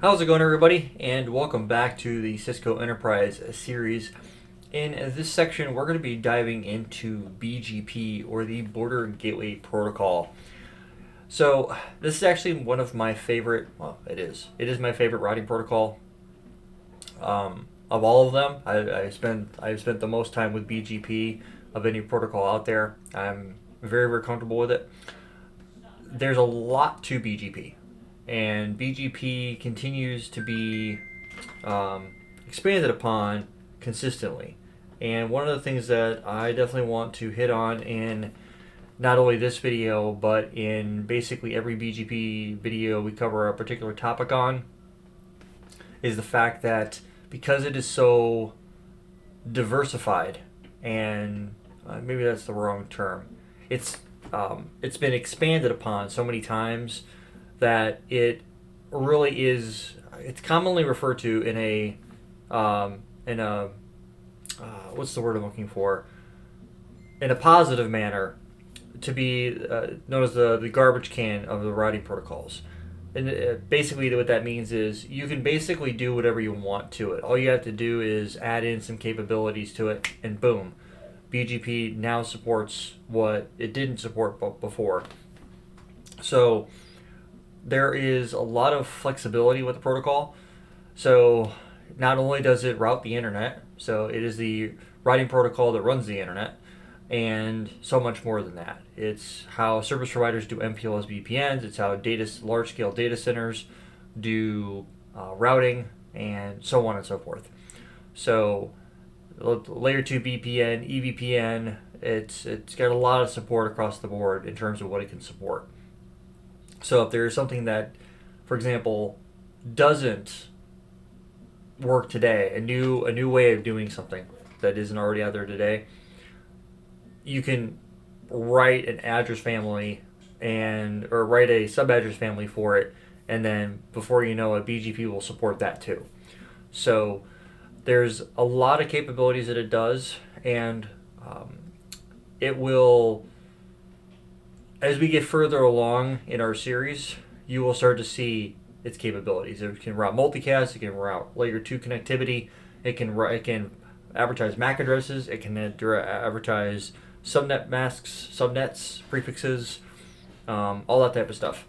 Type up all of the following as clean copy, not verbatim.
How's it going, everybody? And welcome back to the Cisco Enterprise series. In this section, we're going to be diving into BGP, or the Border Gateway Protocol. So this is actually one of my favorite, well, it is my favorite routing protocol. Of all of them, I've spent the most time with BGP of any protocol out there. I'm very comfortable with it. There's a lot to BGP, and BGP continues to be expanded upon consistently. And one of the things that I definitely want to hit on in not only this video, but in basically every BGP video we cover a particular topic on, is the fact that because it is so diversified, and maybe that's the wrong term, it's been expanded upon so many times that it really is. It's commonly referred to in a what's the word I'm looking for? In a positive manner, to be known as the garbage can of the routing protocols. And basically, what that means is you can basically do whatever you want to it. All you have to do is add in some capabilities to it, and boom, BGP now supports what it didn't support before. So there is a lot of flexibility with the protocol. So not only does it route the internet, so it is the routing protocol that runs the internet, and so much more than that. It's how service providers do MPLS VPNs. It's how large-scale data centers do routing, and so on and so forth. So layer 2 VPN, EVPN, it's got a lot of support across the board in terms of what it can support. So if there's something that, for example, doesn't work today, a new way of doing something that isn't already out there today, you can write an address family or write a sub-address family for it, and then before you know it, BGP will support that too. So there's a lot of capabilities that it does, and it will, as we get further along in our series, you will start to see its capabilities. It can route multicast, it can route layer 2 connectivity, it can advertise MAC addresses, it can advertise subnet masks, subnets, prefixes, all that type of stuff.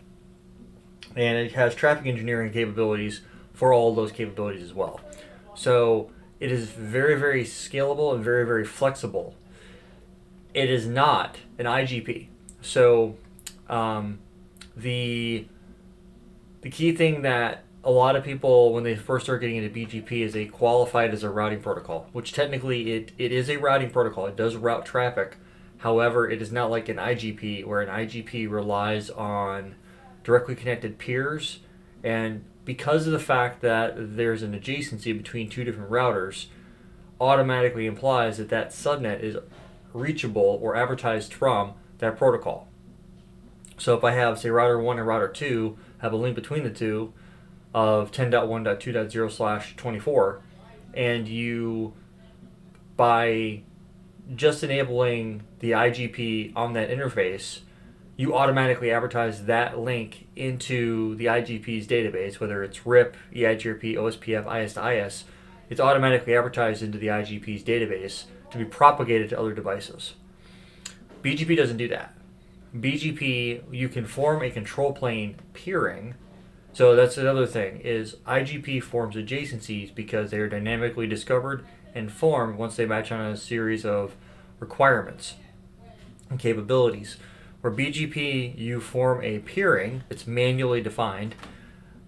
And it has traffic engineering capabilities for all of those capabilities as well. So it is very scalable and very flexible. It is not an IGP. So the key thing that a lot of people, when they first start getting into BGP, is they qualify it as a routing protocol, which technically it is a routing protocol. It does route traffic. However, it is not like an IGP, where an IGP relies on directly connected peers. And because of the fact that there's an adjacency between two different routers, automatically implies that that subnet is reachable or advertised from that protocol. So if I have, say, router 1 and router 2 have a link between the two of 10.1.2.0/24, and you, by just enabling the IGP on that interface, you automatically advertise that link into the IGP's database, whether it's RIP, EIGRP, OSPF, IS-to-IS, it's automatically advertised into the IGP's database to be propagated to other devices. BGP doesn't do that. BGP, you can form a control plane peering. So that's another thing, is IGP forms adjacencies because they are dynamically discovered and formed once they match on a series of requirements and capabilities. Where BGP, you form a peering, it's manually defined,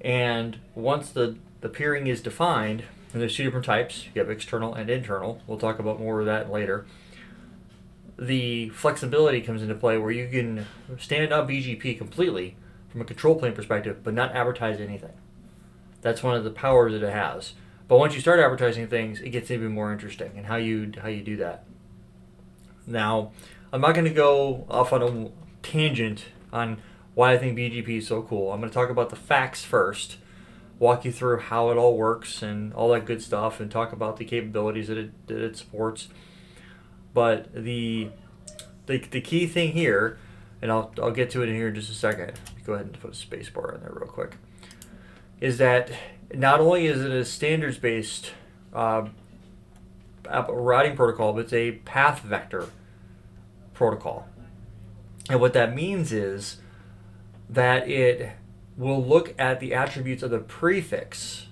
and once the peering is defined, and there's two different types, you have external and internal, we'll talk about more of that later, the flexibility comes into play where you can stand up BGP completely from a control plane perspective, but not advertise anything. That's one of the powers that it has. But once you start advertising things, it gets even more interesting, and how you do that. Now, I'm not going to go off on a tangent on why I think BGP is so cool. I'm going to talk about the facts first, walk you through how it all works and all that good stuff, and talk about the capabilities that it supports. But the key thing here, and I'll get to it in here in just a second. Go ahead and put a space bar in there real quick. Is that not only is it a standards-based routing protocol, but it's a path vector protocol. And what that means is that it will look at the attributes of the prefix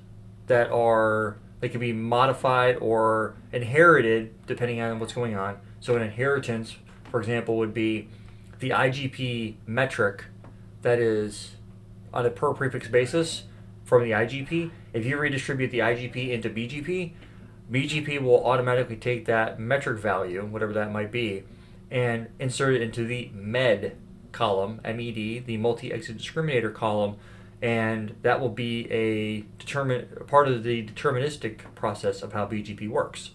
that can be modified or inherited depending on what's going on. So an inheritance, for example, would be the IGP metric that is on a per prefix basis from the IGP. If you redistribute the IGP into BGP, BGP will automatically take that metric value, whatever that might be, and insert it into the MED column, MED, the multi-exit discriminator column, and that will be a part of the deterministic process of how BGP works.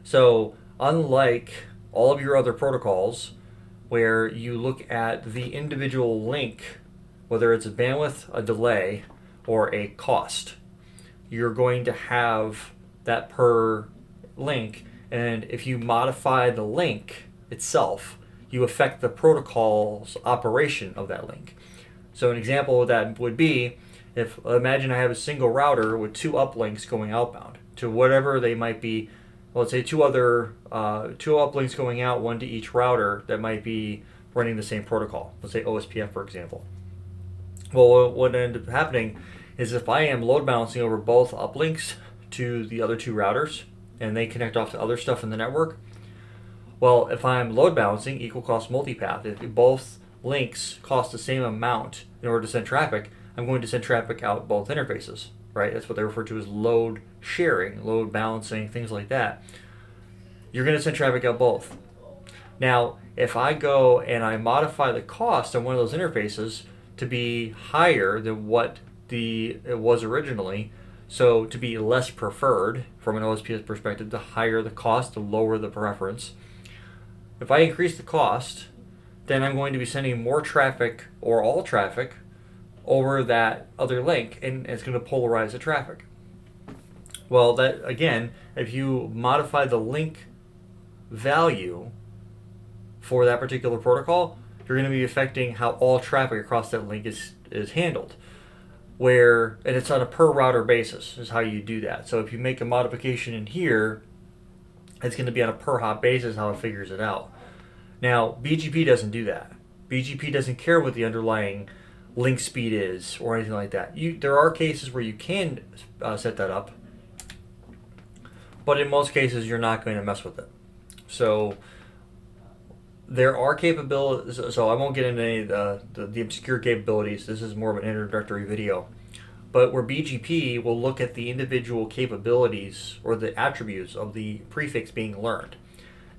So unlike all of your other protocols where you look at the individual link, whether it's a bandwidth, a delay, or a cost, you're going to have that per link, and if you modify the link itself, you affect the protocol's operation of that link. So an example of that would be, imagine I have a single router with two uplinks going outbound to whatever they might be. Let's say two uplinks going out, one to each router that might be running the same protocol. Let's say OSPF, for example. Well, what ended up happening is if I am load balancing over both uplinks to the other two routers and they connect off to other stuff in the network, well, if I'm load balancing equal cost multipath, if both links cost the same amount in order to send traffic, I'm going to send traffic out both interfaces, right? That's what they refer to as load sharing, load balancing, things like that. You're going to send traffic out both. Now, if I go and I modify the cost on one of those interfaces to be higher than what it was originally, so to be less preferred from an OSPF perspective, the higher the cost, the lower the preference. If I increase the cost, then I'm going to be sending more traffic or all traffic over that other link, and it's going to polarize the traffic. Well, that again, if you modify the link value for that particular protocol, you're going to be affecting how all traffic across that link is handled. And it's on a per router basis is how you do that. So if you make a modification in here, it's going to be on a per hop basis how it figures it out. Now, BGP doesn't do that. BGP doesn't care what the underlying link speed is or anything like that. There are cases where you can set that up, but in most cases you're not going to mess with it. So there are capabilities, so I won't get into any of the obscure capabilities. This is more of an introductory video. But where BGP will look at the individual capabilities or the attributes of the prefix being learned.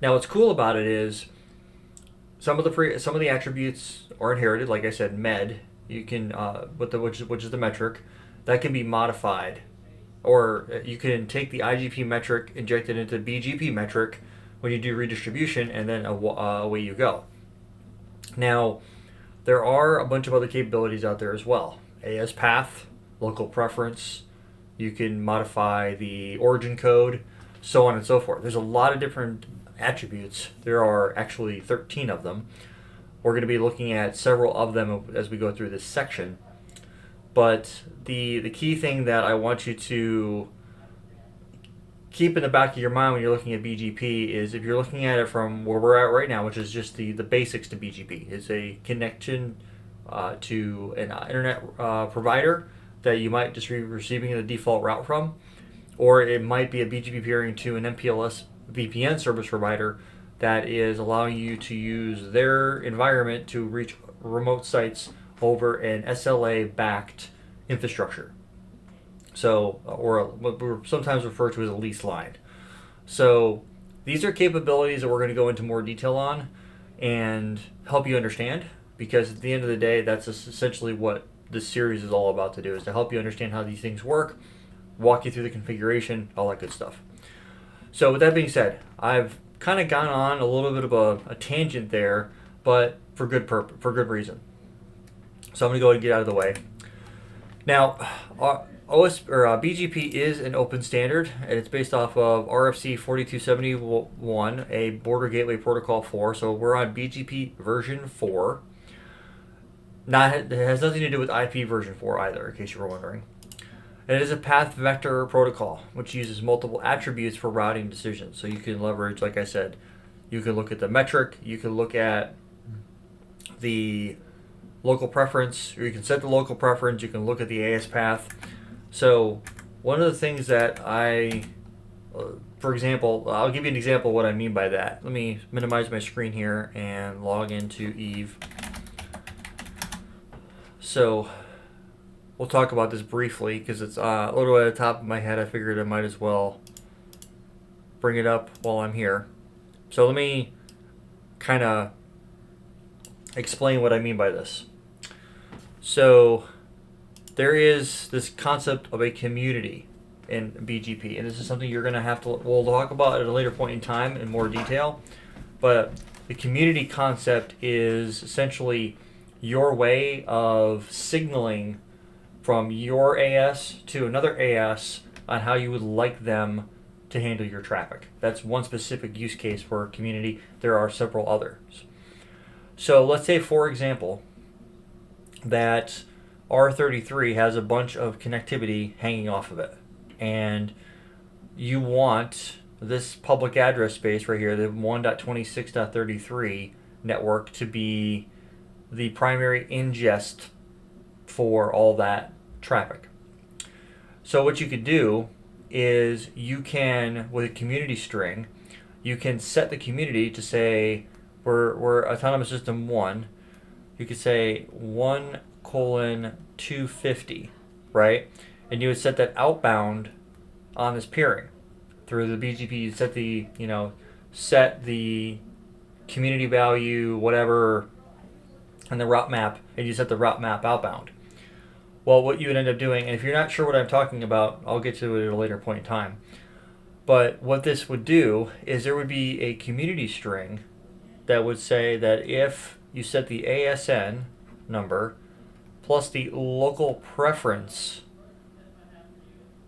Now what's cool about it is some of the attributes are inherited, like I said, MED. You can which is the metric that can be modified, or you can take the IGP metric, inject it into the BGP metric when you do redistribution, and then away you go. Now, there are a bunch of other capabilities out there as well. AS path, local preference, you can modify the origin code, so on and so forth. There's a lot of different attributes. There are actually 13 of them. We're going to be looking at several of them as we go through this section. But the key thing that I want you to keep in the back of your mind when you're looking at BGP is, if you're looking at it from where we're at right now, which is just the basics to BGP, is a connection to an internet provider that you might just be receiving the default route from, or it might be a BGP peering to an MPLS VPN service provider that is allowing you to use their environment to reach remote sites over an SLA-backed infrastructure. So, or what we sometimes refer to as a lease line. So these are capabilities that we're going to go into more detail on and help you understand, because at the end of the day, that's essentially what this series is all about to do, is to help you understand how these things work, walk you through the configuration, all that good stuff. So with that being said, I've kind of gone on a little bit of a tangent there, but for good reason. So I'm going to go ahead and get out of the way. Now, BGP is an open standard, and it's based off of RFC 4271, a Border Gateway Protocol 4. So we're on BGP version 4. It has nothing to do with IP version 4 either, in case you were wondering. It is a path vector protocol, which uses multiple attributes for routing decisions. So you can leverage, like I said, you can look at the metric, you can look at the local preference, or you can set the local preference, you can look at the AS path. So one of the things that for example, I'll give you an example of what I mean by that. Let me minimize my screen here and log into Eve. So we'll talk about this briefly because it's a little at the top of my head. I figured I might as well bring it up while I'm here. So let me kind of explain what I mean by this. So there is this concept of a community in BGP, and this is something you're going to have to, we'll talk about at a later point in time in more detail, but the community concept is essentially your way of signaling from your AS to another AS on how you would like them to handle your traffic. That's one specific use case for community. There are several others. So let's say, for example, that R33 has a bunch of connectivity hanging off of it, and you want this public address space right here, the 1.26.33 network, to be the primary ingest for all that traffic. So what you could do is you can, with a community string, you can set the community to say we're autonomous system 1. You could say 1:250, right? And you would set that outbound on this peering through the BGP. You set the set the community value, whatever, and the route map, and you set the route map outbound. Well, what you would end up doing, and if you're not sure what I'm talking about, I'll get to it at a later point in time. But what this would do is there would be a community string that would say that if you set the ASN number plus the local preference,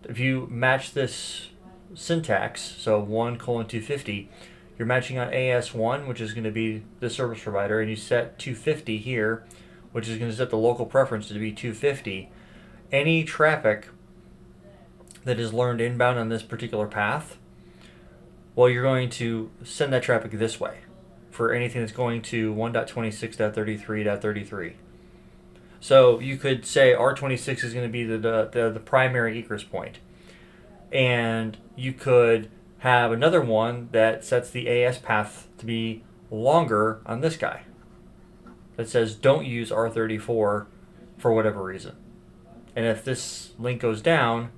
if you match this syntax, so 1:250, you're matching on AS1, which is going to be the service provider, and you set 250 here, which is going to set the local preference to be 250. Any traffic that is learned inbound on this particular path, well, you're going to send that traffic this way for anything that's going to 1.26.33.33. So you could say R26 is going to be the primary egress point. And you could have another one that sets the AS path to be longer on this guy, that says don't use R34 for whatever reason. And if this link goes down,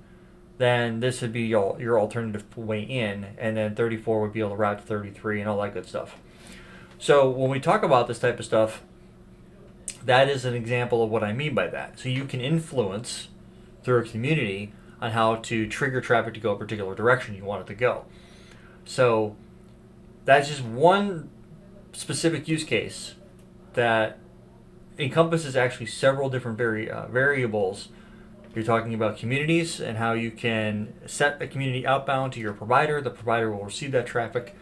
then this would be your alternative way in, and then 34 would be able to route to 33 and all that good stuff. So when we talk about this type of stuff, that is an example of what I mean by that. So you can influence through a community on how to trigger traffic to go a particular direction you want it to go. So that's just one specific use case that encompasses actually several different variables. You're talking about communities and how you can set a community outbound to your provider. The provider will receive that traffic,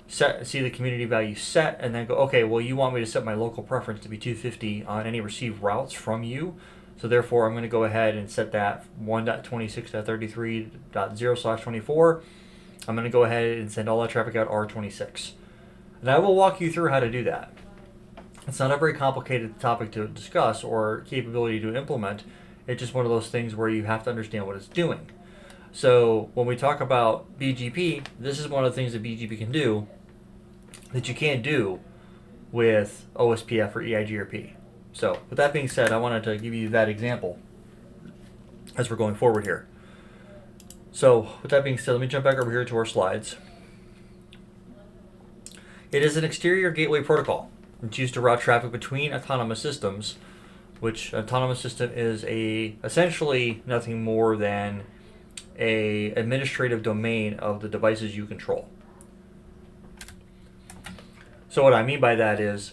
see the community value set, and then go, okay, well, you want me to set my local preference to be 250 on any received routes from you. So therefore, I'm going to go ahead and set that 1.26.33.0/24. I'm going to go ahead and send all that traffic out R26. And I will walk you through how to do that. It's not a very complicated topic to discuss or capability to implement. It's just one of those things where you have to understand what it's doing. So when we talk about BGP, this is one of the things that BGP can do that you can't do with OSPF or EIGRP. So with that being said, I wanted to give you that example as we're going forward here. So with that being said, let me jump back over here to our slides. It is an exterior gateway protocol. It's used to route traffic between autonomous systems, which autonomous system is essentially nothing more than a administrative domain of the devices you control. So what I mean by that is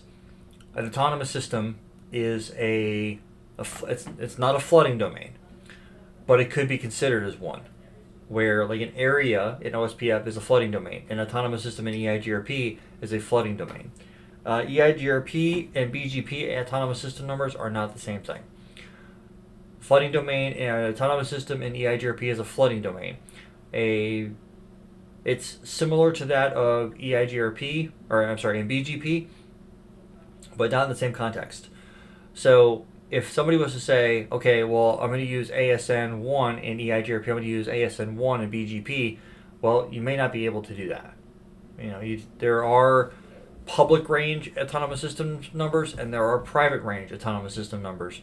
an autonomous system is it's not a flooding domain, but it could be considered as one, where like an area in OSPF is a flooding domain. An autonomous system in EIGRP is a flooding domain. EIGRP and BGP autonomous system numbers are not the same thing. flooding domain, and an autonomous system in EIGRP is a flooding domain. It's similar to that of EIGRP, or I'm sorry, in BGP, but not in the same context. So if somebody was to say, okay, well, I'm going to use ASN1 in EIGRP, I'm going to use ASN1 in BGP, well, you may not be able to do that. There are public range autonomous system numbers and there are private range autonomous system numbers.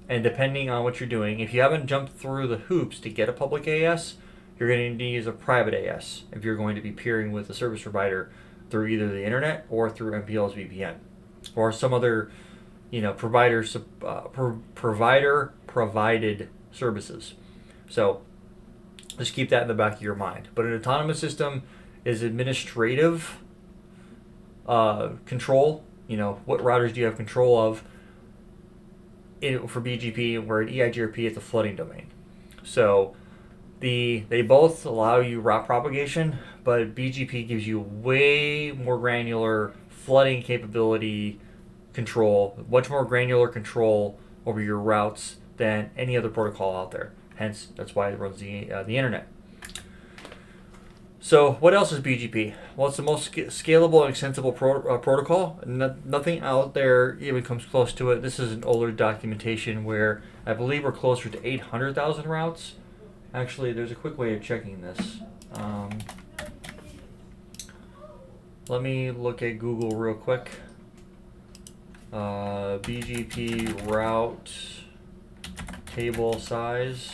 And depending on what you're doing, if you haven't jumped through the hoops to get a public AS, you're going to need to use a private AS if you're going to be peering with a service provider through either the internet or through MPLS VPN or some other, provider provided services. So just keep that in the back of your mind. But an autonomous system is administrative control. What routers do you have control of for BGP, where in EIGRP it's a flooding domain. So they both allow you route propagation, but BGP gives you way more granular flooding capability control, much more granular control over your routes than any other protocol out there. Hence, that's why it runs the internet. So what else is BGP? Well, it's the most scalable and extensible protocol. Nothing out there even comes close to it. This is an older documentation where I believe we're closer to 800,000 routes. Actually, there's a quick way of checking this. Let me look at Google real quick. BGP route table size.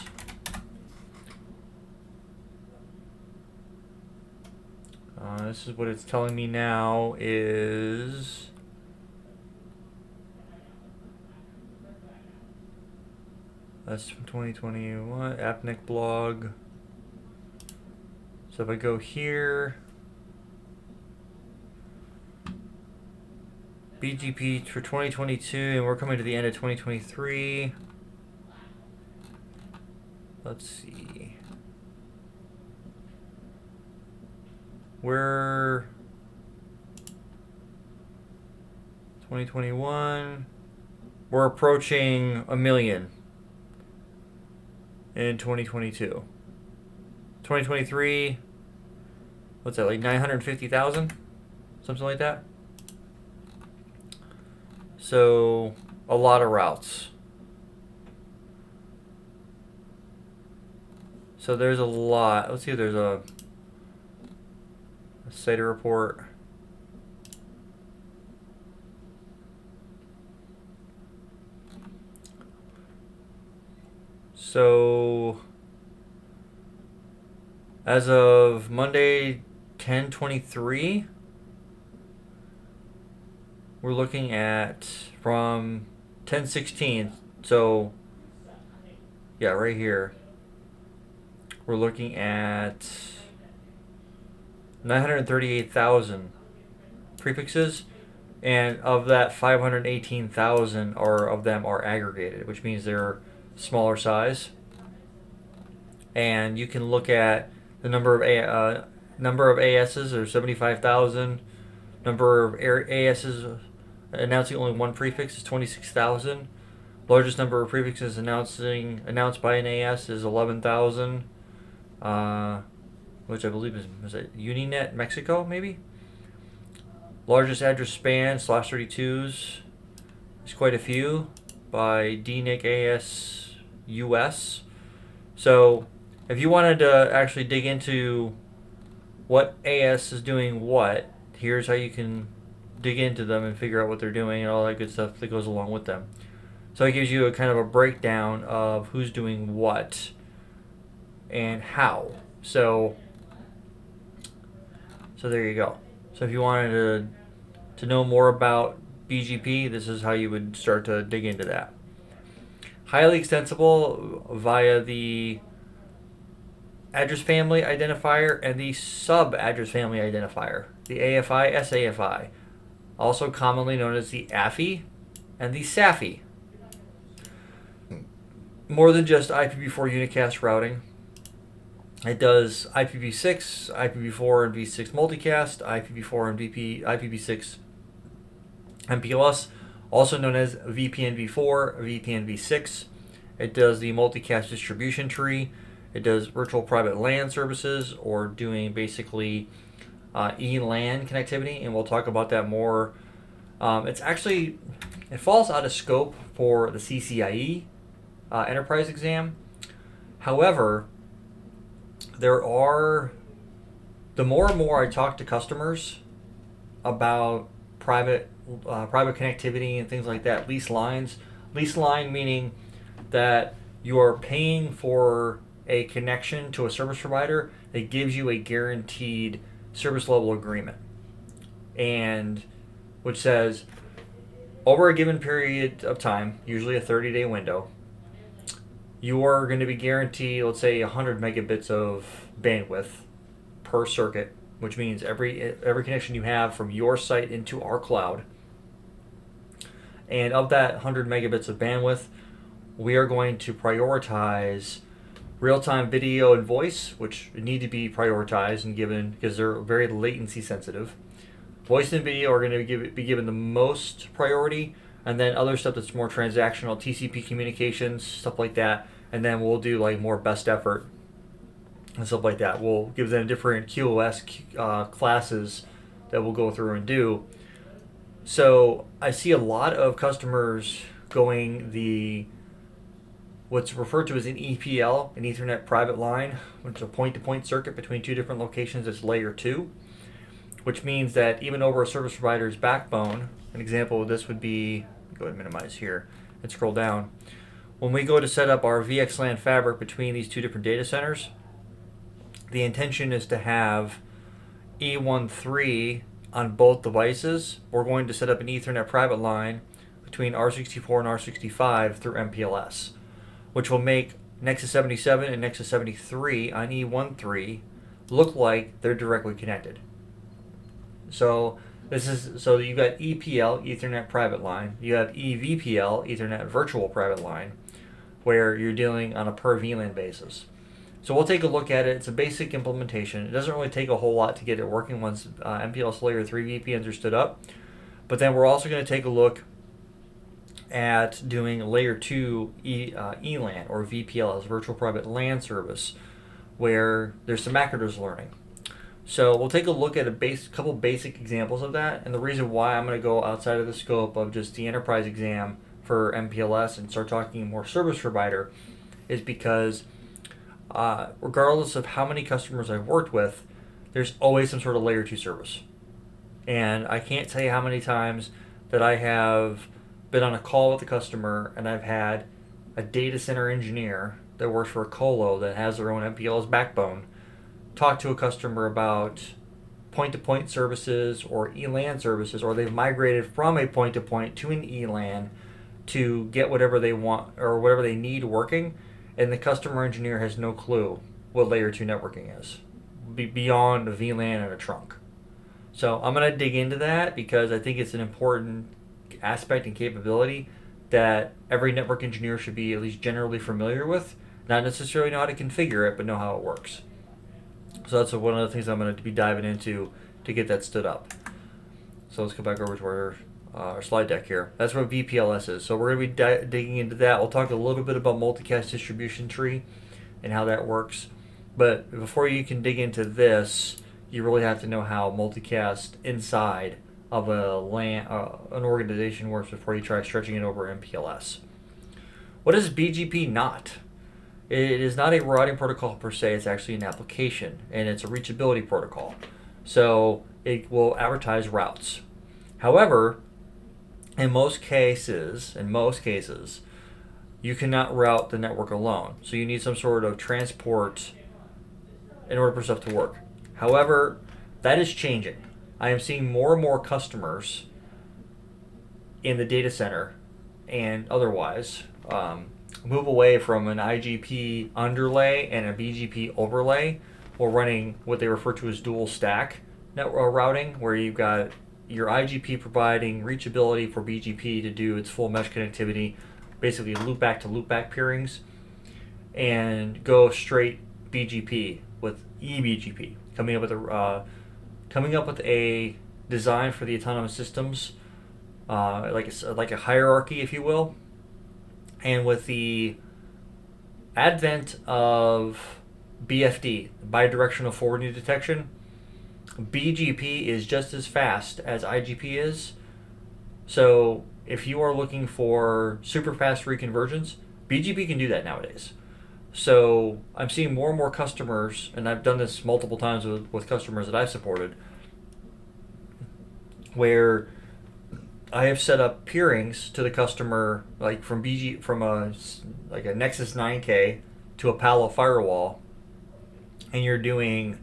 This is what it's telling me now is that's from 2021 AppNic blog. So if I go here, BGP for 2022, and we're coming to the end of 2023. Let's see. We're 2021. We're approaching 1 million in 2022. 2023, what's that, like 950,000? Something like that. So, a lot of routes. So there's a lot. Let's see if there's a SATA report. So as of Monday 10/23, we're looking at from 10/16. So yeah, right here. We're looking at 938,000 prefixes, and of that 518,000 of them are aggregated, which means they're smaller size. And you can look at the number of ASs. There's 75,000. Number of ASs announcing only one prefix is 26,000. Largest number of prefixes announced by an AS is 11,000. Which I believe is it Uninet Mexico, maybe? Largest address span /32s. There's quite a few by DNIC AS US. So if you wanted to actually dig into what AS is doing what, here's how you can dig into them and figure out what they're doing and all that good stuff that goes along with them. So it gives you a kind of a breakdown of who's doing what and how. So there you go. So if you wanted to know more about BGP, this is how you would start to dig into that. Highly extensible via the address family identifier and the sub address family identifier, the AFI, SAFI, also commonly known as the AFI and the SAFI. More than just IPv4 unicast routing. It does IPv6, IPv4 and v6 multicast, IPv4 and IPv6 MPLS, also known as VPN v4, VPN v6, It does the multicast distribution tree. It does virtual private LAN services, or doing basically ELAN connectivity, and we'll talk about that more. It falls out of scope for the CCIE enterprise exam. However, the more and more I talk to customers about private connectivity and things like that, lease line meaning that you are paying for a connection to a service provider that gives you a guaranteed service level agreement, and which says over a given period of time, usually a 30-day window, you are going to be guaranteed, let's say, 100 megabits of bandwidth per circuit, which means every connection you have from your site into our cloud. And of that 100 megabits of bandwidth, we are going to prioritize real-time video and voice, which need to be prioritized and given because they're very latency sensitive. Voice and video are going to be given the most priority, and then other stuff that's more transactional, TCP communications, stuff like that. And then we'll do like more best effort and stuff like that. We'll give them different QoS classes that we'll go through and do. So I see a lot of customers going what's referred to as an EPL, an Ethernet private line, which is a point-to-point circuit between two different locations. It's layer 2, which means that even over a service provider's backbone, an example of this would be, go ahead and minimize here and scroll down. When we go to set up our VXLAN fabric between these two different data centers, the intention is to have E13 on both devices. We're going to set up an Ethernet private line between R64 and R65 through MPLS, which will make Nexus 77 and Nexus 73 on E13 look like they're directly connected. So you've got EPL, Ethernet private line. You have EVPL, Ethernet virtual private line, where you're dealing on a per VLAN basis. So we'll take a look at it. It's a basic implementation. It doesn't really take a whole lot to get it working once MPLS layer 3 VPNs are stood up. But then we're also going to take a look at doing layer 2 ELAN or VPL as virtual private LAN service, where there's some macros learning. So we'll take a look at couple basic examples of that, and the reason why I'm going to go outside of the scope of just the enterprise exam for MPLS and start talking more service provider is because regardless of how many customers I've worked with, there's always some sort of layer 2 service. And I can't tell you how many times that I have been on a call with a customer and I've had a data center engineer that works for a colo that has their own MPLS backbone talk to a customer about point-to-point services or ELAN services, or they've migrated from a point-to-point to an ELAN to get whatever they want or whatever they need working, and the customer engineer has no clue what layer 2 networking is beyond a VLAN and a trunk. So I'm going to dig into that because I think it's an important aspect and capability that every network engineer should be at least generally familiar with, not necessarily know how to configure it, but know how it works. So that's one of the things I'm going to be diving into to get that stood up. So let's go back over to our slide deck here. That's what VPLS is. So we're going to be digging into that. We'll talk a little bit about multicast distribution tree and how that works. But before you can dig into this, you really have to know how multicast inside of an organization works before you try stretching it over MPLS. What is BGP not? It is not a routing protocol per se, it's actually an application, and it's a reachability protocol. So it will advertise routes. However, in most cases, you cannot route the network alone. So you need some sort of transport in order for stuff to work. However, that is changing. I am seeing more and more customers in the data center and otherwise move away from an IGP underlay and a BGP overlay. We're running what they refer to as dual stack network routing, where you've got your IGP providing reachability for BGP to do its full mesh connectivity, basically loopback to loopback peerings, and go straight BGP with eBGP, coming up with a design for the autonomous systems, like a hierarchy, if you will. And with the advent of BFD, bidirectional forwarding detection, BGP is just as fast as IGP is. So if you are looking for super fast reconversions, BGP can do that nowadays. So I'm seeing more and more customers, and I've done this multiple times with customers that I've supported, where I have set up peerings to the customer, like from a Nexus 9K to a Palo firewall, and you're doing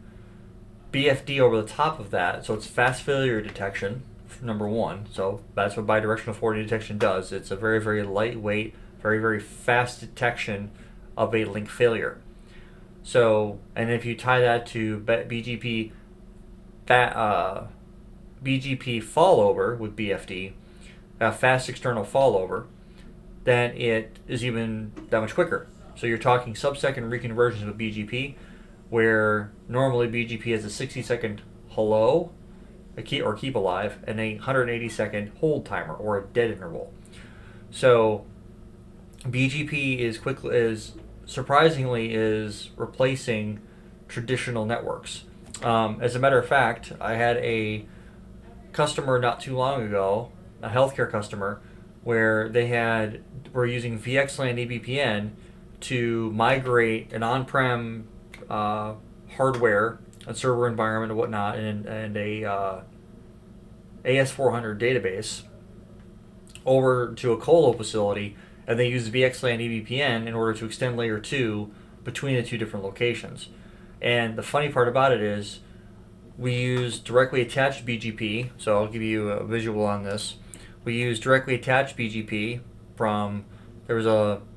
BFD over the top of that, so it's fast failure detection, number one. So that's what bidirectional forwarding detection does. It's a very, very lightweight, very, very fast detection of a link failure. So, and if you tie that to BGP, BGP fallover with BFD, fast external fallover, then it is even that much quicker. So you're talking sub-second reconversions with BGP, where normally BGP has a 60-second hello, keep alive, and a 180-second hold timer or a dead interval. So BGP is surprisingly replacing traditional networks. As a matter of fact, I had a customer not too long ago, a healthcare customer, where they were using VXLAN EVPN to migrate an on-prem hardware, a server environment and whatnot, and a AS400 database over to a colo facility, and they used VXLAN EVPN in order to extend layer 2 between the two different locations. And the funny part about it is we use directly attached BGP, so I'll give you a visual on this. We use directly attached BGP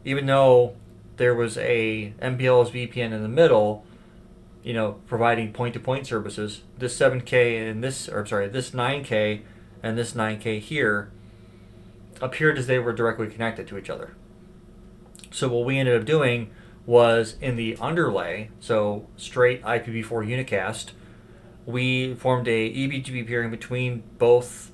even though there was a MPLS VPN in the middle, providing point-to-point services, this 7K and this 9K and this 9K here appeared as they were directly connected to each other. So what we ended up doing was in the underlay, so straight IPv4 unicast, we formed a eBGP peering between both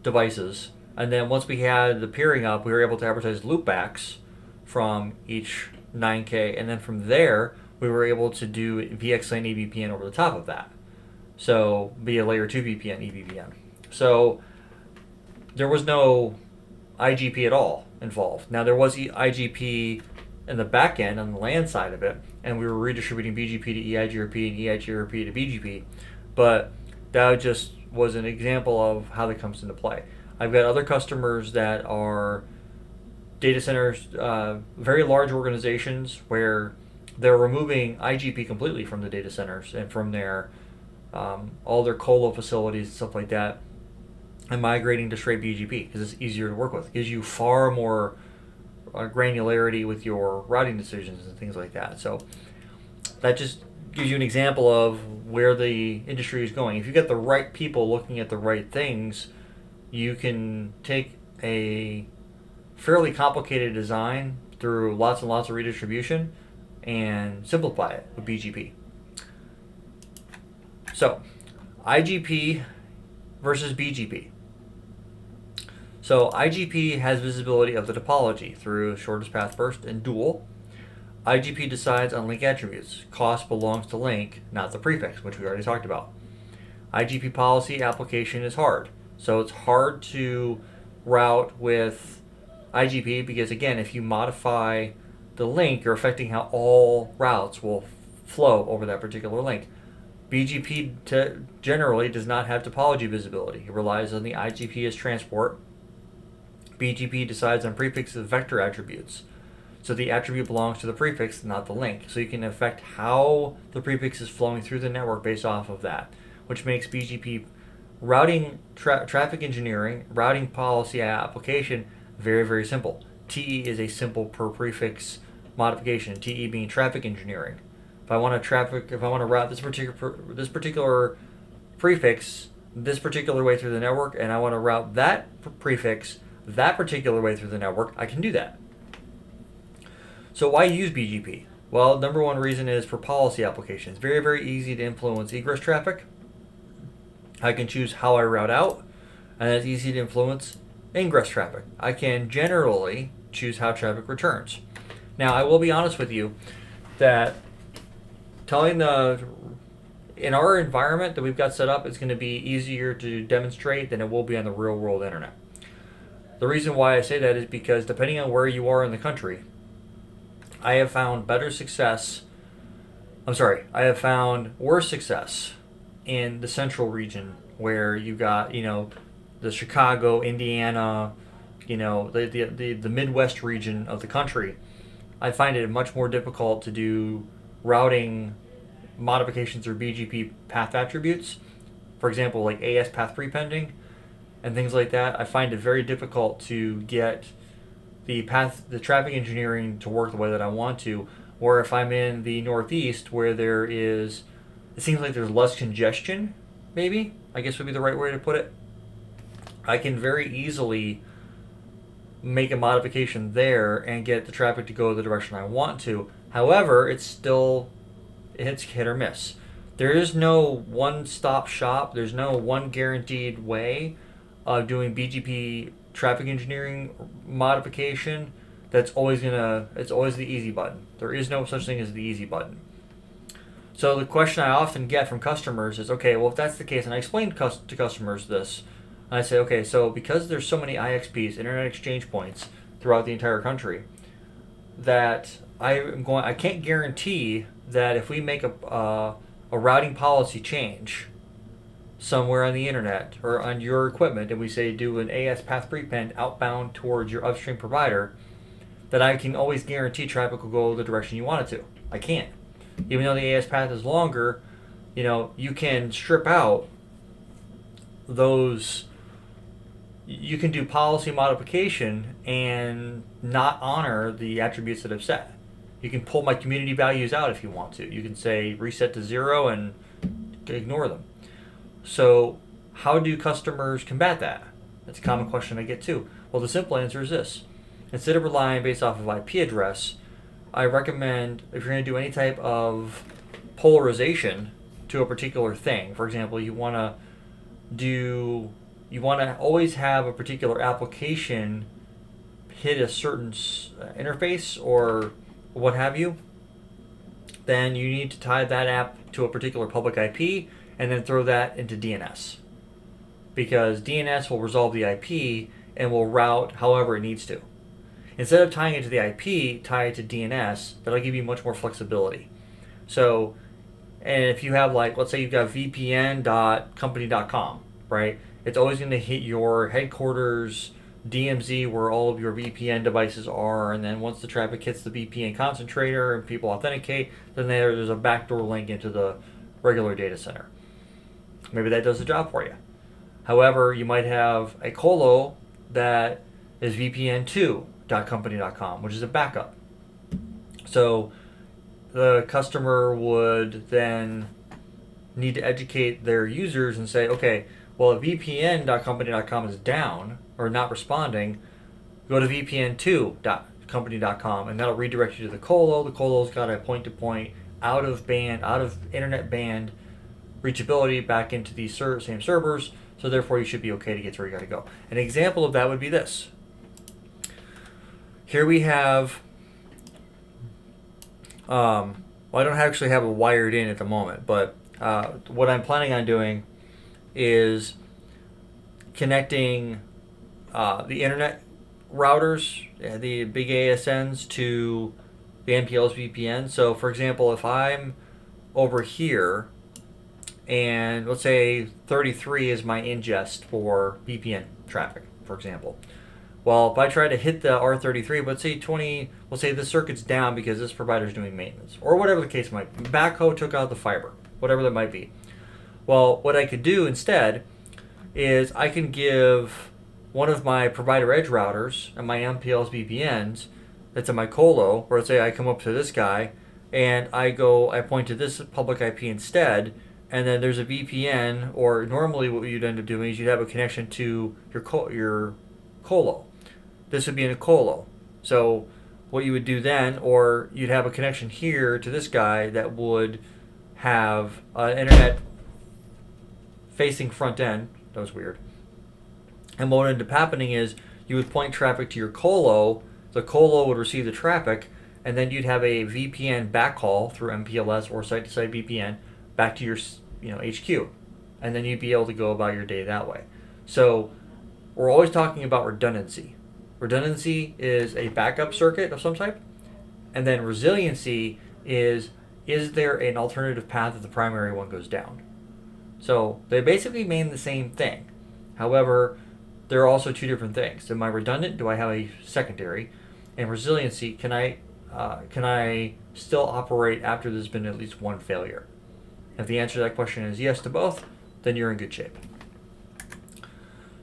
devices, and then once we had the peering up, we were able to advertise loopbacks from each 9K, and then from there we were able to do VXLAN EVPN over the top of that. So be a layer 2 VPN EVPN. So there was no IGP at all involved. Now there was IGP in the back end on the LAN side of it, and we were redistributing BGP to EIGRP and EIGRP to BGP, but that just was an example of how that comes into play. I've got other customers that are data centers, very large organizations where they're removing IGP completely from the data centers and from their all their colo facilities and stuff like that, and migrating to straight BGP because it's easier to work with. It gives you far more granularity with your routing decisions and things like that. So that just gives you an example of where the industry is going. If you get the right people looking at the right things, you can take a fairly complicated design through lots and lots of redistribution and simplify it with BGP. So, IGP versus BGP. So, IGP has visibility of the topology through shortest path first and dual. IGP decides on link attributes. Cost belongs to link, not the prefix, which we already talked about. IGP policy application is hard. So it's hard to route with IGP because, again, if you modify the link, you're affecting how all routes will flow over that particular link. BGP generally does not have topology visibility. It relies on the IGP as transport. BGP decides on prefixes vector attributes. So the attribute belongs to the prefix, not the link. So you can affect how the prefix is flowing through the network based off of that, which makes BGP routing, traffic engineering, routing policy application very, very simple. TE is a simple per prefix modification. TE being traffic engineering. If I want to route this particular prefix this particular way through the network, and I want to route that prefix that particular way through the network, I can do that. So why use BGP? Well, number one reason is for policy applications. Very, very easy to influence egress traffic. I can choose how I route out, and it's easy to influence ingress traffic. I can generally choose how traffic returns. Now, I will be honest with you that telling in our environment that we've got set up, it's going to be easier to demonstrate than it will be on the real world internet. The reason why I say that is because depending on where you are in the country, I have found I have found worse success in the central region where you got, the Chicago, Indiana, the Midwest region of the country. I find it much more difficult to do routing modifications through BGP path attributes. For example, like AS path prepending and things like that. I find it very difficult to get the traffic engineering to work the way that I want to. Or if I'm in the Northeast where it seems like there's less congestion, maybe, I guess would be the right way to put it. I can very easily make a modification there and get the traffic to go the direction I want to. However, it's hit or miss. There is no one-stop shop. There's no one guaranteed way of doing BGP traffic engineering modification. It's always the easy button. There is no such thing as the easy button. So the question I often get from customers is, okay, well, if that's the case, and I explain to customers this, and I say, okay, so because there's so many IXPs, Internet Exchange Points, throughout the entire country, that I can't guarantee that if we make a routing policy change somewhere on the internet or on your equipment, and we say do an AS path prepend outbound towards your upstream provider, that I can always guarantee traffic will go the direction you want it to. I can't. Even though the AS path is longer, you can strip out those. You can do policy modification and not honor the attributes that I've set. You can pull my community values out if you want to. You can say reset to 0 and ignore them. So how do customers combat that? That's a common question I get too. Well, the simple answer is this. Instead of relying based off of IP address, I recommend if you're going to do any type of polarization to a particular thing, for example, you want to always have a particular application hit a certain interface or what have you, then you need to tie that app to a particular public IP and then throw that into DNS. Because DNS will resolve the IP and will route however it needs to. Instead of tying it to the IP, tie it to DNS. That'll give you much more flexibility. So, and if you have let's say you've got vpn.company.com, right? It's always going to hit your headquarters DMZ where all of your VPN devices are, and then once the traffic hits the VPN concentrator and people authenticate, then there's a backdoor link into the regular data center. Maybe that does the job for you. However, you might have a colo that is vpn2.company.com, which is a backup. So the customer would then need to educate their users and say, okay, well, if vpn.company.com is down or not responding, go to vpn2.company.com and that'll redirect you to the colo. The colo's got a point-to-point out of internet band reachability back into these same servers, so therefore you should be okay to get to where you got to go. An example of that would be this. Here we have, I don't actually have it wired in at the moment, but what I'm planning on doing is connecting the internet routers, the big ASNs, to the MPLS VPN. So for example, if I'm over here and let's say 33 is my ingest for VPN traffic, for example. Well, if I try to hit the R33, but say 20, we'll say this circuit's down because this provider's doing maintenance, or whatever the case might be. Backhoe took out the fiber, whatever that might be. Well, what I could do instead is I can give one of my provider edge routers and my MPLS VPNs that's in my colo, or let's say I come up to this guy and I point to this public IP instead, and then there's a VPN, or normally what you'd end up doing is you'd have a connection to your colo. This would be in a colo. So what you would do then, or you'd have a connection here to this guy that would have an internet facing front end. That was weird. And what would end up happening is you would point traffic to your colo, the colo would receive the traffic, and then you'd have a VPN backhaul through MPLS or site-to-site VPN back to your HQ, and then you'd be able to go about your day that way. So we're always talking about redundancy. Redundancy is a backup circuit of some type, and then resiliency is there an alternative path if the primary one goes down? So they basically mean the same thing. However, there are also two different things. Am I redundant? Do I have a secondary? And resiliency, can I still operate after there's been at least one failure? If the answer to that question is yes to both, then you're in good shape.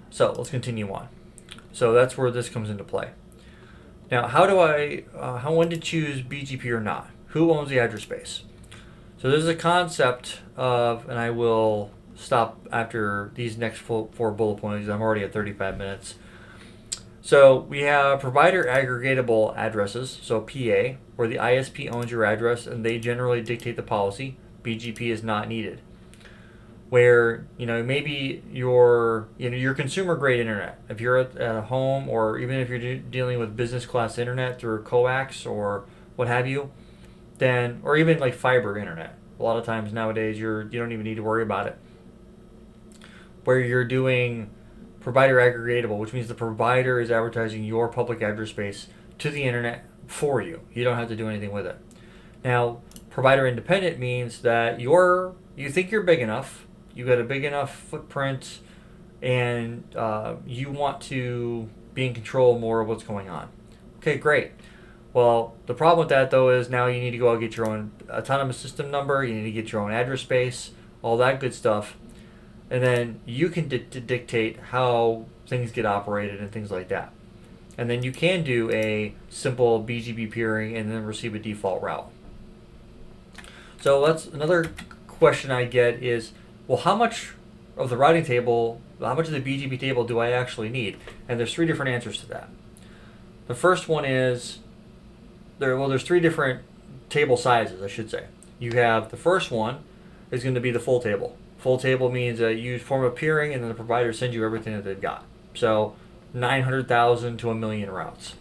So let's continue on. So that's where this comes into play. Now, when to choose BGP or not? Who owns the address space? So there's a concept of, and I will stop after these next four bullet points. I'm already at 35 minutes. So we have provider aggregatable addresses, so PA, where the ISP owns your address and they generally dictate the policy. BGP is not needed. Where maybe your consumer grade internet, if you're at a home or even if you're dealing with business class internet through coax or what have you, then or even like fiber internet. A lot of times nowadays you don't even need to worry about it. Where you're doing provider aggregatable, which means the provider is advertising your public address space to the internet for you. You don't have to do anything with it. Now, provider independent means that you think you're big enough, you got a big enough footprint, and you want to be in control more of what's going on. Okay, great. Well, the problem with that though is now you need to go out and get your own autonomous system number, you need to get your own address space, all that good stuff. And then you can dictate how things get operated and things like that. And then you can do a simple BGP peering and then receive a default route. So that's another question I get is, well, how much of the routing table, how much of the BGP table do I actually need? And there's three different answers to that. The first one is, there's three different table sizes, I should say. You have the first one is going to be the full table. Full table means that you form a peering and then the provider sends you everything that they've got. So 900,000 to 1 million routes.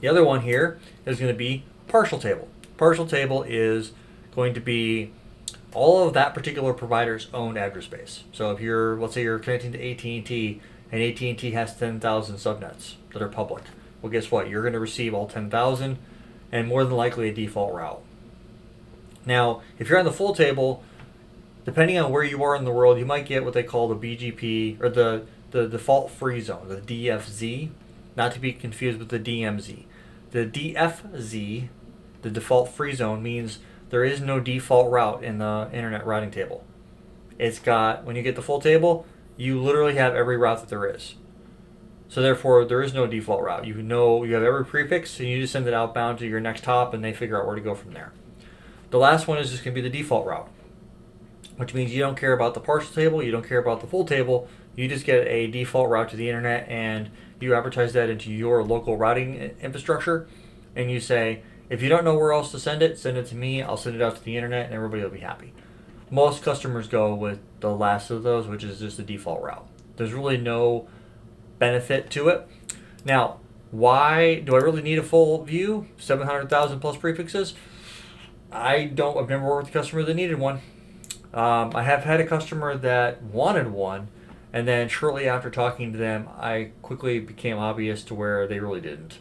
The other one here is going to be partial table. Partial table is going to be all of that particular provider's own address space. So if let's say you're connecting to AT&T and AT&T has 10,000 subnets that are public. Well, guess what? You're going to receive all 10,000 and more than likely a default route. Now, if you're on the full table, depending on where you are in the world, you might get what they call the BGP or the default free zone, the DFZ, not to be confused with the DMZ. The DFZ, the default free zone, means there is no default route in the internet routing table. When you get the full table, you literally have every route that there is. So therefore, there is no default route. You have every prefix, and you just send it outbound to your next hop, and they figure out where to go from there. The last one is just going to be the default route, which means you don't care about the partial table, you don't care about the full table, you just get a default route to the internet, and you advertise that into your local routing infrastructure, and you say, if you don't know where else to send it to me, I'll send it out to the internet, and everybody will be happy. Most customers go with the last of those, which is just the default route. There's really no benefit to it. Now, why do I really need a full view? 700,000 plus prefixes? I've never worked with a customer that needed one. I have had a customer that wanted one, and then shortly after talking to them, I quickly became obvious to where they really didn't.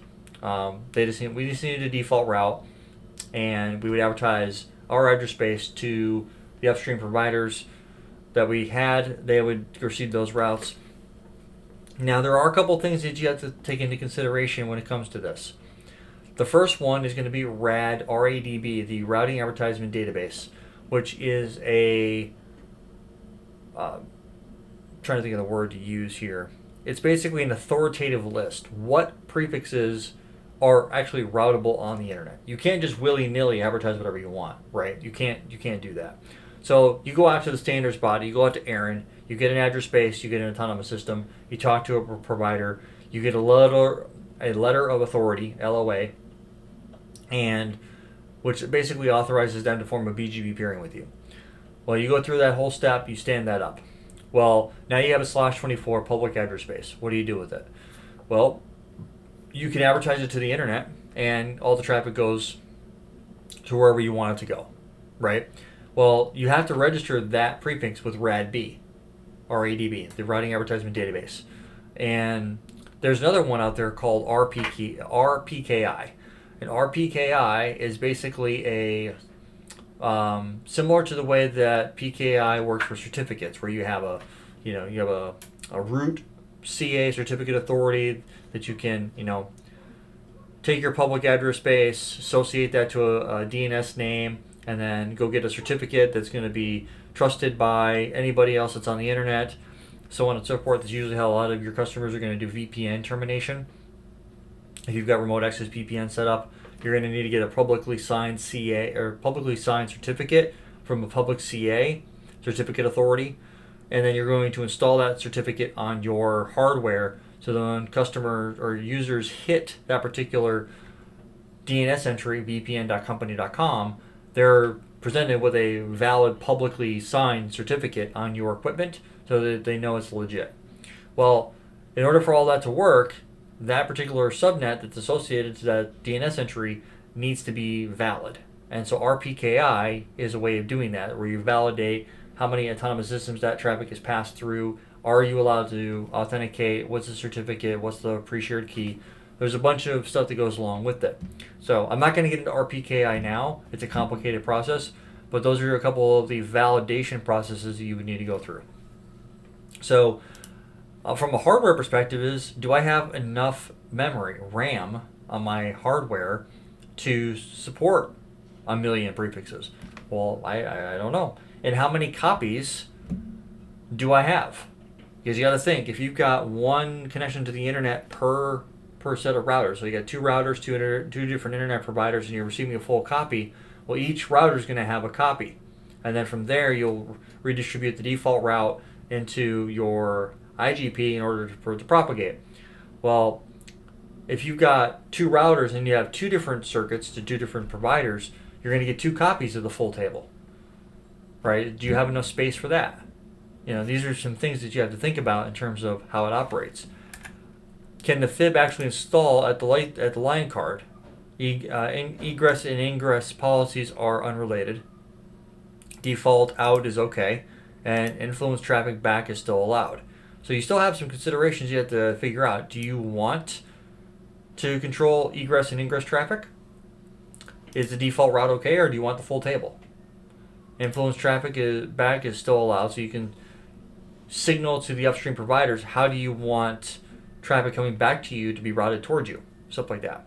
We just needed a default route, and we would advertise our address space to the upstream providers that we had. They would receive those routes. Now, there are a couple things that you have to take into consideration when it comes to this. The first one is going to be RADB, the Routing Advertisement Database, which is trying to think of the word to use here. It's basically an authoritative list. What prefixes are actually routable on the internet? You can't just willy-nilly advertise whatever you want, right? You can't do that. So you go out to the standards body, you go out to Aaron, you get an address space, you get an autonomous system, you talk to a provider, you get a letter of authority, LOA, and which basically authorizes them to form a BGP peering with you. Well, you go through that whole step, you stand that up. Well, now you have a /24 public address space. What do you do with it? Well, you can advertise it to the internet, and all the traffic goes to wherever you want it to go, right? Well, you have to register that prefix with RADB, or ADB, the Routing Advertisement Database. And there's another one out there called RPKI. And RPKI is basically a similar to the way that PKI works for certificates, where you have a root CA certificate authority that you can take your public address space, associate that to a DNS name, and then go get a certificate that's going to be trusted by anybody else that's on the internet, so on and so forth. That's usually how a lot of your customers are going to do VPN termination. If you've got remote access VPN set up, you're going to need to get a publicly signed CA or publicly signed certificate from a public CA, certificate authority, and then you're going to install that certificate on your hardware, so that when customers or users hit that particular DNS entry, vpn.company.com, they're presented with a valid publicly signed certificate on your equipment so that they know it's legit. Well, in order for all that to work, that particular subnet that's associated to that DNS entry needs to be valid. And so RPKI is a way of doing that, where you validate how many autonomous systems that traffic is passed through. Are you allowed to authenticate? What's the certificate? What's the pre-shared key? There's a bunch of stuff that goes along with it. So I'm not going to get into RPKI now. It's a complicated process, but those are a couple of the validation processes that you would need to go through. So from a hardware perspective is, do I have enough memory, RAM, on my hardware to support 1 million prefixes? Well, I don't know. And how many copies do I have? Because you got to think, if you've got one connection to the internet per set of routers, so you got two routers, two different internet providers, and you're receiving a full copy, well, each router is going to have a copy. And then from there, you'll redistribute the default route into your IGP in order for it to propagate. Well, if you've got two routers and you have two different circuits to two different providers, you're going to get two copies of the full table, right? Do you have enough space for that? These are some things that you have to think about in terms of how it operates. Can the FIB actually install at the line card? Egress and ingress policies are unrelated. Default out is okay, and influence traffic back is still allowed. So you still have some considerations you have to figure out. Do you want to control egress and ingress traffic? Is the default route okay, or do you want the full table? Influence traffic back is still allowed, so you can signal to the upstream providers, how do you want traffic coming back to you to be routed towards you, stuff like that.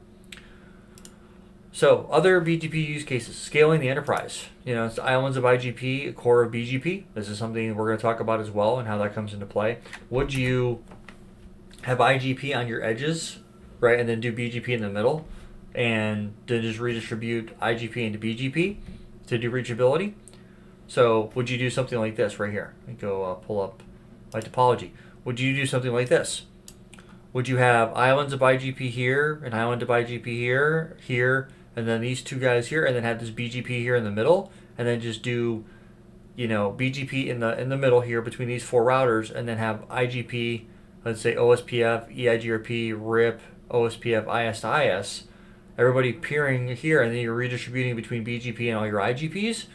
So other BGP use cases, scaling the enterprise. It's islands of IGP, a core of BGP. This is something we're going to talk about as well, and how that comes into play. Would you have IGP on your edges, right, and then do BGP in the middle, and then just redistribute IGP into BGP to do reachability? So would you do something like this right here? Let me go pull up my topology. Would you do something like this? Would you have islands of IGP here, an island of IGP here, and then these two guys here, and then have this BGP here in the middle, and then just do, BGP in the middle here between these four routers, and then have IGP, let's say OSPF, EIGRP, RIP, OSPF, IS to IS, everybody peering here, and then you're redistributing between BGP and all your IGPs?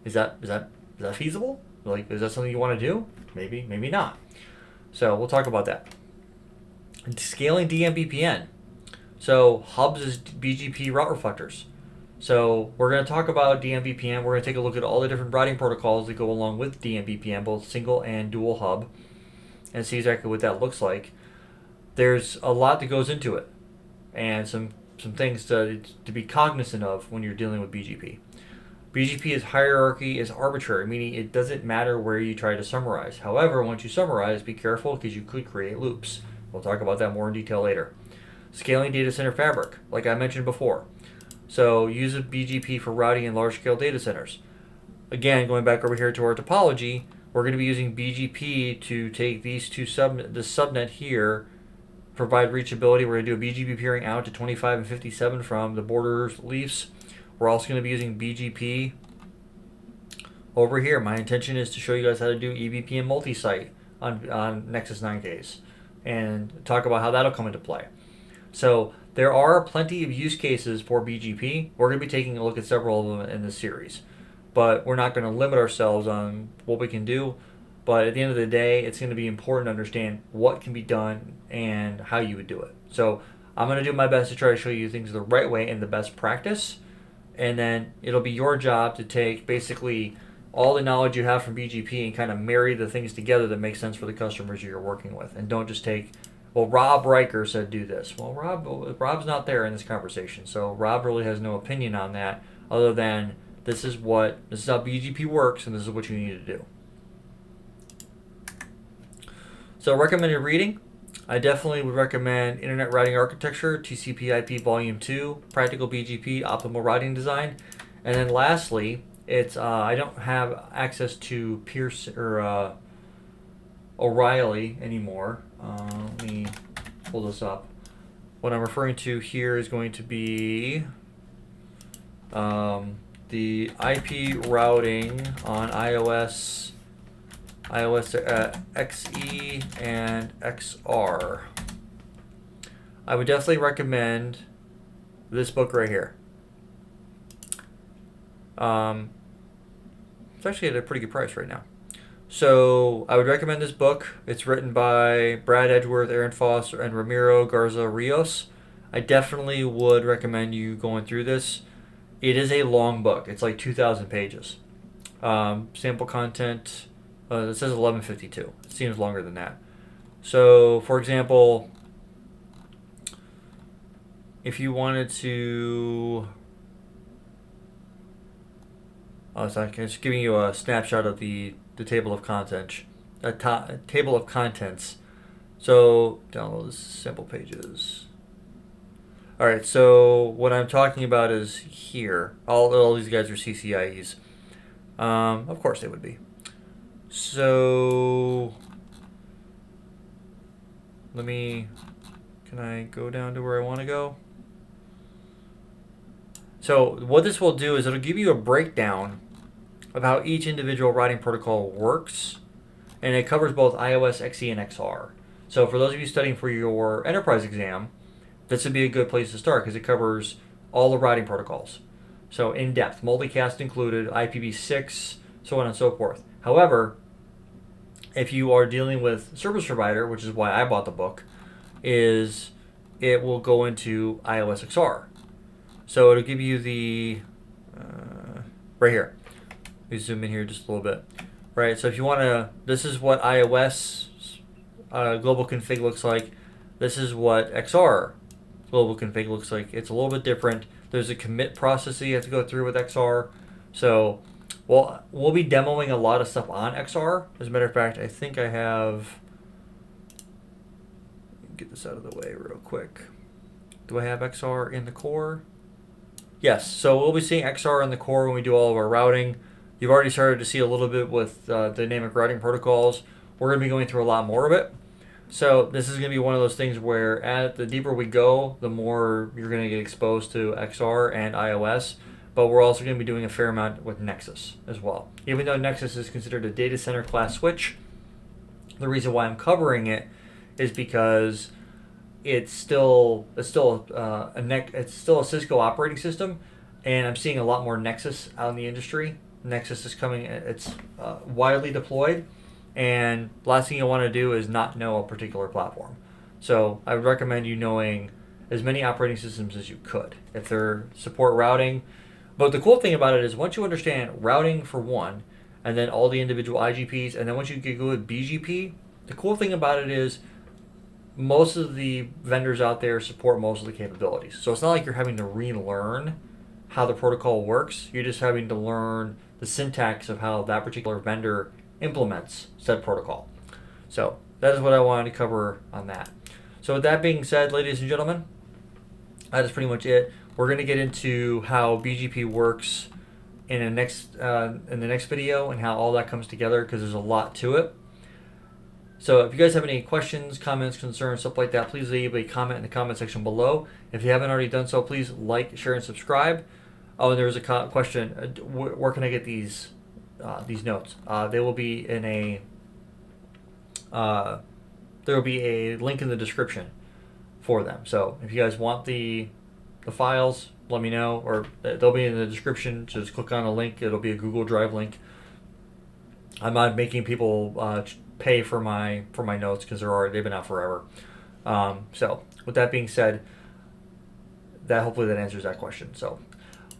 Is that feasible? Like, is that something you want to do? Maybe, maybe not. So we'll talk about that. And scaling DMVPN. So hubs is BGP route reflectors. So we're going to talk about DMVPN. We're going to take a look at all the different routing protocols that go along with DMVPN, both single and dual hub, and see exactly what that looks like. There's a lot that goes into it, and some things to be cognizant of when you're dealing with BGP. BGP's hierarchy is arbitrary, meaning it doesn't matter where you try to summarize. However, once you summarize, be careful because you could create loops. We'll talk about that more in detail later. Scaling data center fabric, like I mentioned before. So use a BGP for routing in large-scale data centers. Again, going back over here to our topology, we're going to be using BGP to take these two this subnet here, provide reachability. We're going to do a BGP peering out to 25 and 57 from the border leafs. We're also going to be using BGP over here. My intention is to show you guys how to do EVPN multi-site on Nexus 9Ks and talk about how that'll come into play. So there are plenty of use cases for BGP. We're going to be taking a look at several of them in this series, but we're not going to limit ourselves on what we can do. But at the end of the day, it's going to be important to understand what can be done and how you would do it. So I'm going to do my best to try to show you things the right way and the best practice. And then it'll be your job to take basically all the knowledge you have from BGP and kind of marry the things together that make sense for the customers you're working with. And don't just take, well, Rob Riker said do this. Well, Rob's not there in this conversation, so Rob really has no opinion on that other than this is how BGP works and this is what you need to do. So recommended reading, I definitely would recommend Internet Routing Architecture, TCP/IP Volume 2, Practical BGP, Optimal Routing Design, and then lastly, it's I don't have access to Pierce or O'Reilly anymore. Let me pull this up. What I'm referring to here is going to be the IP routing on iOS XE and XR. I would definitely recommend this book right here. It's actually at a pretty good price right now. So I would recommend this book. It's written by Brad Edgeworth, Aaron Foss, and Ramiro Garza Rios. I definitely would recommend you going through this. It is a long book. It's like 2,000 pages. Sample content, it says 1152. It seems longer than that. So, for example, if you wanted to... so I'm just giving you a snapshot of the table of contents. Table of contents. So, download the sample pages. Alright, so what I'm talking about is here. All these guys are CCIEs. Of course they would be. So, can I go down to where I want to go? So what this will do is it'll give you a breakdown of how each individual routing protocol works, and it covers both iOS, XE, and XR. So for those of you studying for your enterprise exam, this would be a good place to start because it covers all the routing protocols. So in depth, multicast included, IPv6, so on and so forth. However, if you are dealing with service provider, which is why I bought the book, it will go into iOS XR. So it'll give you the, right here. Let me zoom in here just a little bit. Right, so if you want to, this is what iOS global config looks like. This is what XR global config looks like. It's a little bit different. There's a commit process that you have to go through with XR. So we'll be demoing a lot of stuff on XR. As a matter of fact, I think I have, get this out of the way real quick. Do I have XR in the core? Yes, so we'll be seeing XR in the core when we do all of our routing. You've already started to see a little bit with dynamic routing protocols. We're going to be going through a lot more of it. So this is going to be one of those things where the deeper we go, the more you're going to get exposed to XR and iOS. But we're also going to be doing a fair amount with Nexus as well. Even though Nexus is considered a data center class switch, the reason why I'm covering it is because it's still a Cisco operating system, and I'm seeing a lot more Nexus out in the industry. Nexus is coming; it's widely deployed, and last thing you want to do is not know a particular platform. So I would recommend you knowing as many operating systems as you could if they're support routing. But the cool thing about it is once you understand routing for one, and then all the individual IGPs, and then once you get good with BGP, the cool thing about it is most of the vendors out there support most of the capabilities. So it's not like you're having to relearn how the protocol works. You're just having to learn the syntax of how that particular vendor implements said protocol. So that is what I wanted to cover on that. So with that being said, ladies and gentlemen, that is pretty much it. We're going to get into how BGP works in the next video and how all that comes together because there's a lot to it. So if you guys have any questions, comments, concerns, stuff like that, please leave a comment in the comment section below. If you haven't already done so, please like, share, and subscribe. Oh, and there was a question: where can I get these notes? They will be in a there will be a link in the description for them. So if you guys want the files, let me know, or they'll be in the description. Just click on a link. It'll be a Google Drive link. I'm not making people pay for my notes because they've been out forever. So with that being said, hopefully that answers that question. So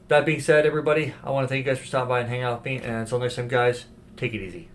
that being said, everybody, I want to thank you guys for stopping by and hanging out with me. And until next time, guys, take it easy.